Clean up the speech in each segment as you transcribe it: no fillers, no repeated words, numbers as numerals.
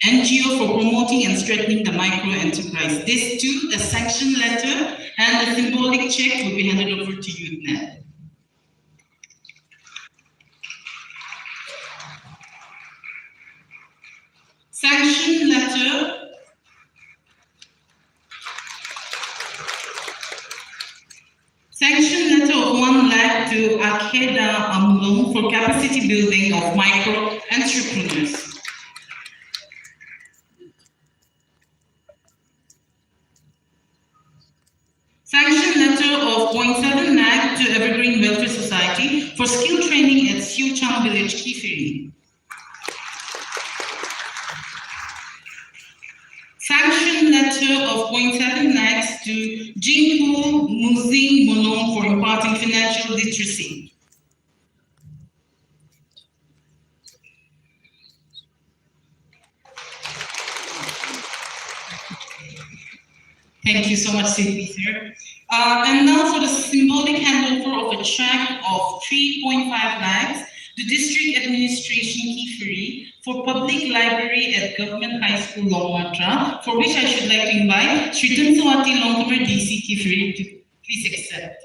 NGO for promoting and strengthening the micro enterprise. This too, a sanction letter and a symbolic check will be handed over to YouthNet. Sanction letter. Sanction letter of 1 lakh to Akeda Amlung for capacity building of micro entrepreneurs. Sanction letter of 0.7 lakh to Evergreen Welfare Society for skill training at Siuchang Village, Kifiri. Sanction letter of 0.7 lakhs to Jinghu Muzing Molong for imparting financial literacy. Thank you so much, Sylvie, sir. And now for the symbolic handover of a check of 3.5 lakhs to District Administration Kifiri for Public Library at Government High School Longmatra, for which I should like to invite Shri Tunsawati Longkamer DC Kifiri to please accept.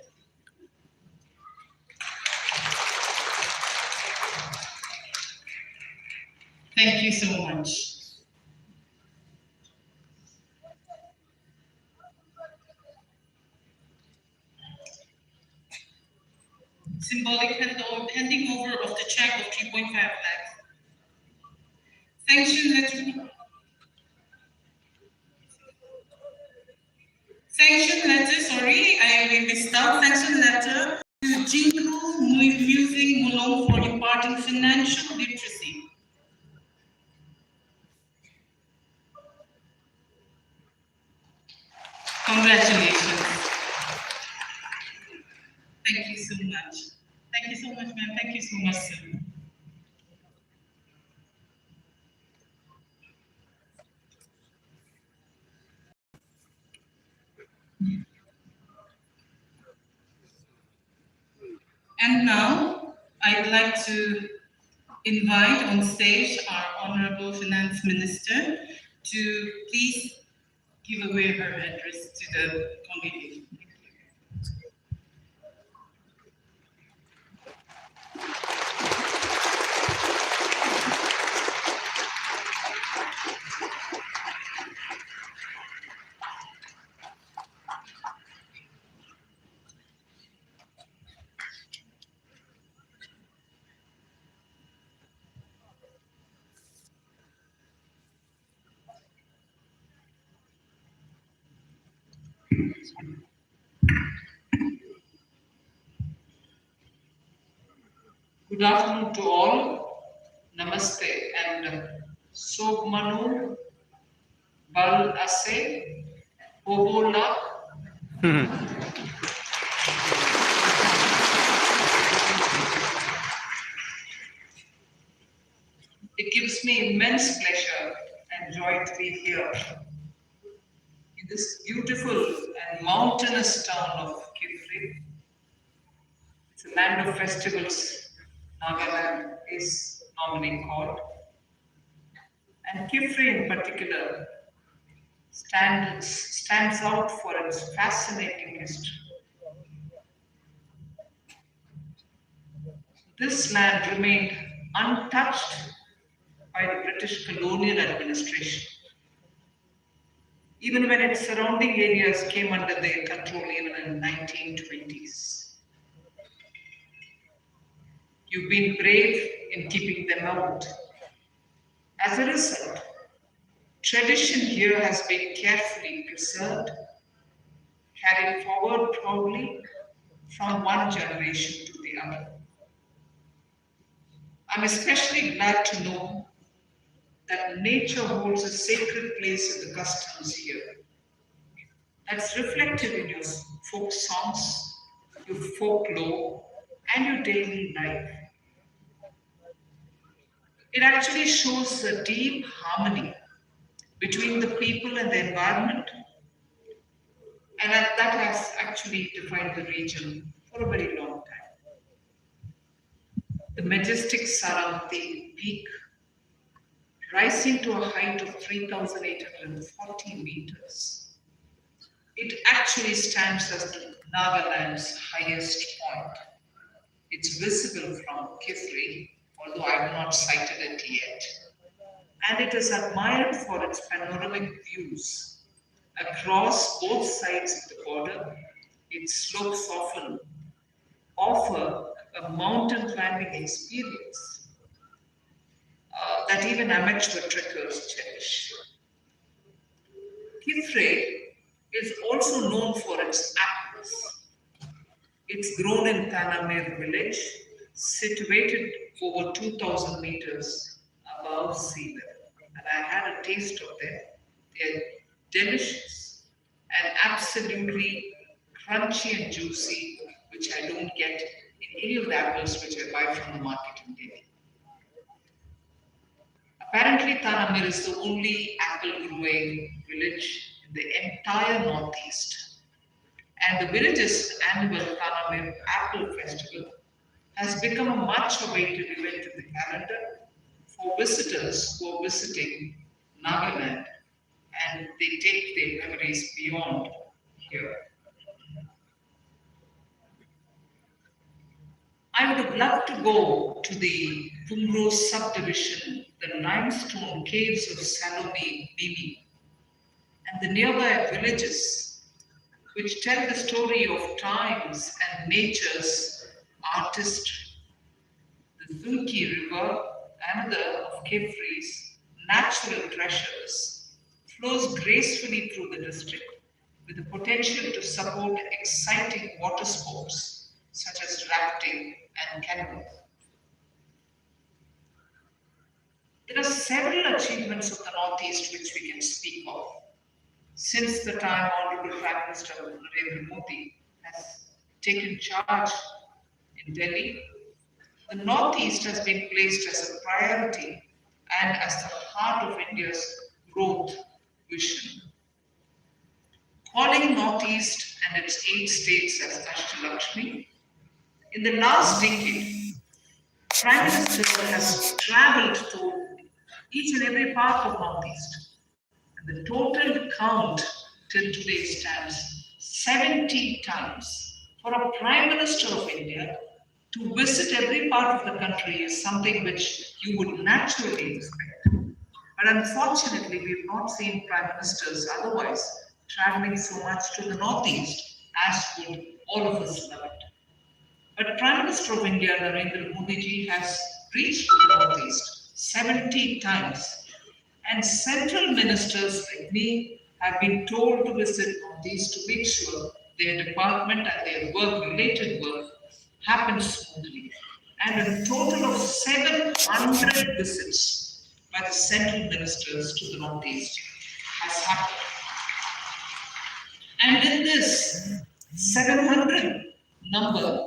Thank you so much. Symbolic handing over of the check of 3.5 lakhs. Sanction letter, sorry, I missed out. Sanction letter to Jinghu Musing Mulong for imparting financial literacy. Congratulations. Thank you so much. Thank you so much, ma'am. Thank you so much, sir. And now I'd like to invite on stage our Honorable Finance Minister to please give away her address to the congregation. Good afternoon to all. Namaste and Sobmanu Bal Ase Bobola. It gives me immense pleasure and joy to be here in this beautiful and mountainous town of Kifri. It's a land of festivals. Nagaland is normally called. And Kifri in particular stands out for its fascinating history. This land remained untouched by the British colonial administration, even when its surrounding areas came under their control even in the 1920s. You've been brave in keeping them out. As a result, tradition here has been carefully preserved, carried forward proudly from one generation to the other. I'm especially glad to know that nature holds a sacred place in the customs here. That's reflected in your folk songs, your folklore, and your daily life. It actually shows a deep harmony between the people and the environment, and that has actually defined the region for a very long time. The majestic Saranti peak rising to a height of 3,840 meters. It actually stands as Nagaland's highest point. It's visible from Kifri, although I have not sighted it yet. And it is admired for its panoramic views. Across both sides of the border, its slopes often offer a mountain climbing experience that even amateur trekkers cherish. Kifre is also known for its apples. It's grown in Tanamir village, situated over 2,000 meters above sea level. And I had a taste of them. They're delicious and absolutely crunchy and juicy, which I don't get in any of the apples which I buy from the market in Delhi. Apparently, Tanamir is the only apple growing village in the entire Northeast. And the village's annual Tanamir Apple Festival has become a much awaited event in the calendar for visitors who are visiting Nagaland, and they take their memories beyond here. I would have loved to go to the Pumrose subdivision, the limestone caves of Salome Bibi, and the nearby villages, which tell the story of times and nature's artistry. The Zulki River, another of Kifri's natural treasures, flows gracefully through the district with the potential to support exciting water sports such as rafting and canoeing. There are several achievements of the Northeast which we can speak of. Since the time Honorable Prime Minister Narendra Modi has taken charge in Delhi, the Northeast has been placed as a priority and as the heart of India's growth vision. Calling Northeast and its 8 states as Ashtalakshmi, in the last decade, Prime Minister has travelled to each and every part of Northeast. And the total count till today stands 70 times. For a Prime Minister of India to visit every part of the country is something which you would naturally expect. But unfortunately, we've not seen Prime Ministers otherwise traveling so much to the Northeast as would all of us love it. But Prime Minister of India, Narendra Modi ji, has reached the Northeast 70 times. And central ministers like me have been told to visit Northeast to make sure their department and their work-related work happens smoothly. And a total of 700 visits by the central ministers to the Northeast has happened. And in this 700 number,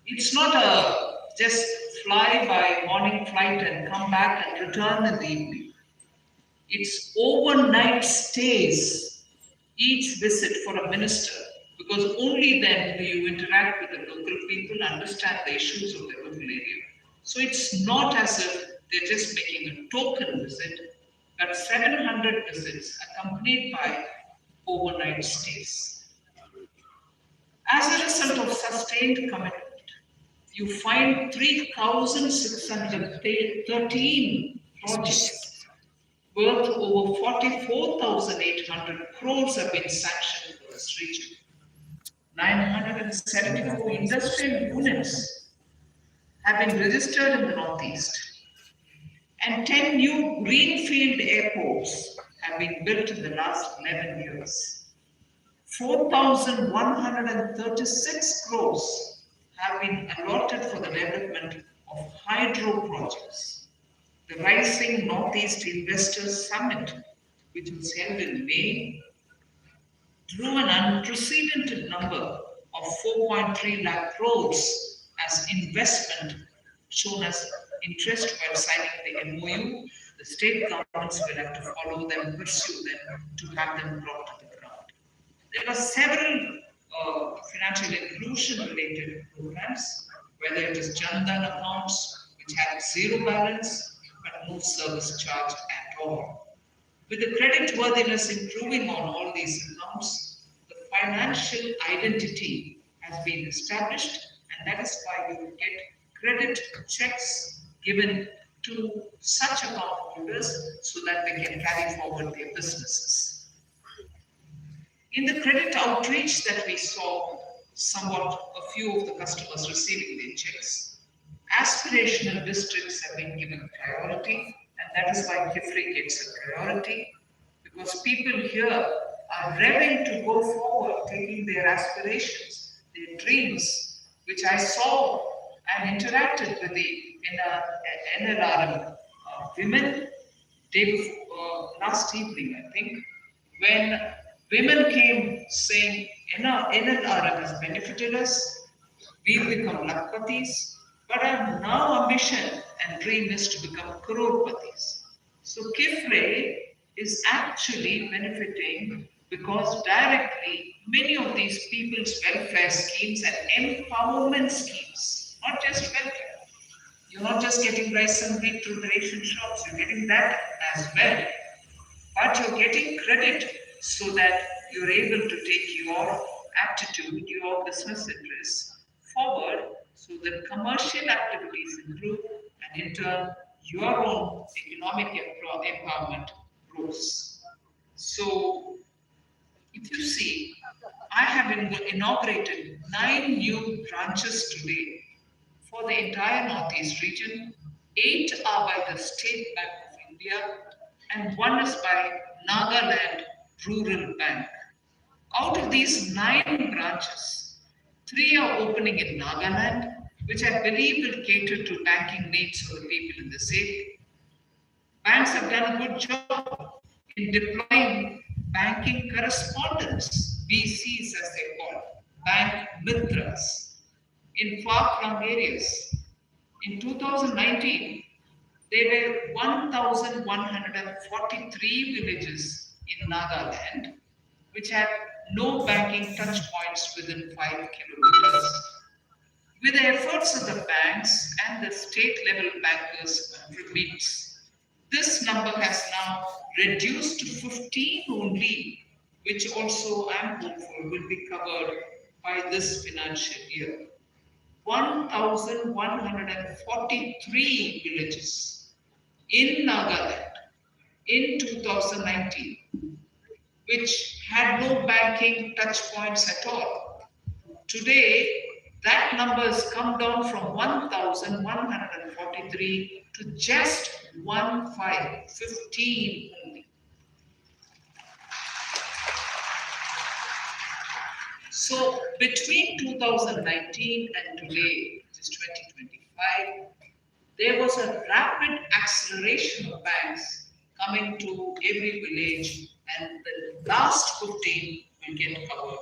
it's not a just fly by morning flight and come back and return in the evening. It's overnight stays, each visit for a minister, because only then do you interact with the local people, understand the issues of the local area. So it's not as if they're just making a token visit, but 700 visits accompanied by overnight stays. As a result of sustained commitment, you find 3,613 projects worth over 44,800 crores have been sanctioned for this region. 974 industrial units have been registered in the Northeast, and 10 new greenfield airports have been built in the last 11 years. 4,136 crores have been allotted for the development of hydro projects. The Rising Northeast Investors Summit, which was held in May, drew an unprecedented number of 4.3 lakh crores as investment shown as interest while signing the MOU. The state governments will have to follow them, pursue them to have them brought to the ground. There are several financial inclusion related programs, whether it is Jan Dhan accounts which have zero balance, but no service charge at all. With the credit worthiness improving on all these accounts, the financial identity has been established, and that is why you will get credit checks given to such account holders so that they can carry forward their businesses. In the credit outreach that we saw, somewhat a few of the customers receiving their checks, aspirational districts have been given priority, and that is why Kifri gets a priority, because people here are revving to go forward, taking their aspirations, their dreams, which I saw and interacted with the NLRM women last evening, I think, when women came saying, NLRM has benefited us, we've become lakpatis, but our now ambition and dream is to become crorpatis. So Kifre is actually benefiting because directly many of these people's welfare schemes and empowerment schemes, not just welfare. You're not just getting rice and wheat through the ration shops, you're getting that as well. But you're getting credit so that you're able to take your aptitude, your business interests forward so that commercial activities improve and in turn your own economic empowerment grows. So if you see, I have inaugurated 9 new branches today for the entire Northeast region. 8 are by the State Bank of India and 1 is by Nagaland Rural Bank. Out of these 9 branches, 3 are opening in Nagaland, which I believe will cater to banking needs for the people in the state. Banks have done a good job in deploying banking correspondents, BCs as they call, bank mitras, in far-flung areas. In 2019, there were 1,143 villages in Nagaland which had no banking touch points within 5 kilometers. With the efforts of the banks and the state level bankers contributes, this number has now reduced to 15 only, which also I'm hopeful will be covered by this financial year. 1,143 villages in Nagaland in 2019, which had no banking touch points at all. Today, that number has come down from 1,143 to just 15 only. So between 2019 and today, which is 2025, there was a rapid acceleration of banks coming to every village, and the last 15 will get covered